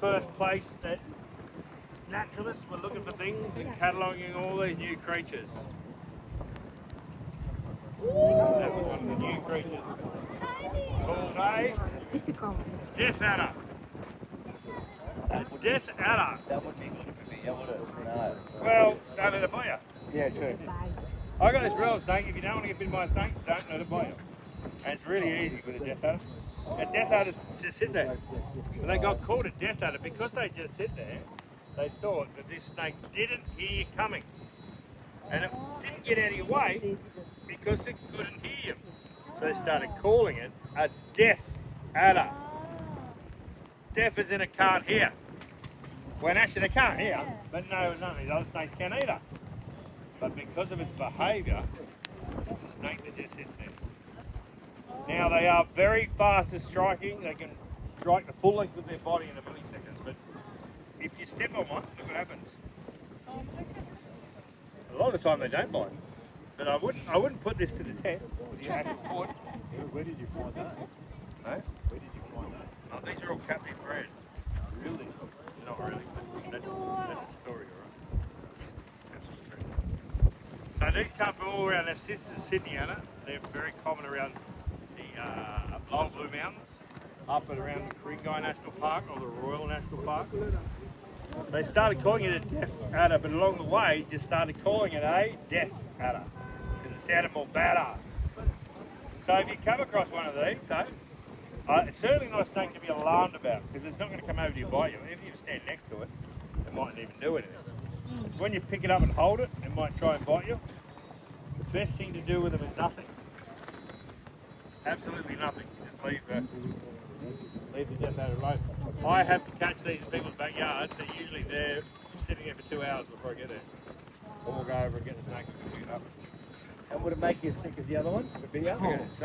first place that naturalists were looking for things and cataloguing all these new creatures. That was one of the new creatures called a death adder. A death adder. That wouldn't be good for me, would it? No. Well, don't let it bite you. Yeah, true. I got this rule of snake, if you don't want to get bitten by a snake, don't let it bite you. And it's really easy with a death adder. A death adder just sit there. And they got caught a death adder because they just sit there. They thought that this snake didn't hear you coming. And it didn't get out of your way because it couldn't hear you. So they started calling it a death adder. Deaf as in it can't hear. When actually they can't hear, but no, none of these other snakes can either. But because of its behaviour, it's a snake that just sits there. Now they are very fast at striking. They can strike the full length of their body in a millisecond. But if you step on one, look what happens. A lot of the time they don't bite. But I wouldn't put this to the test. You actually would. Where did you find that? No? Where did you find that? Oh, these are all captive bred. Really? Not really, but that's the story, alright? That's the truth. So these come from all around. This is Sydney, Anna. They're very common around the Lower Blue Mountains, up and around the Ku-ring-gai National Park or the Royal National Park. They started calling it a death adder, but along the way just started calling it a death adder because it sounded more badass. So if you come across one of these, it's certainly not a snake to be alarmed about because it's not going to come over to you and bite you. Even if you stand next to it, it mightn't even do anything. When you pick it up and hold it, it might try and bite you. The best thing to do with them is nothing. Absolutely nothing. You just leave the death adder alone. I have to catch these in people's backyards. They're usually there sitting there for 2 hours before I get there. Or we'll go over and get the snake and pick it up. And would it make you as sick as the other one? The bigger? Okay. So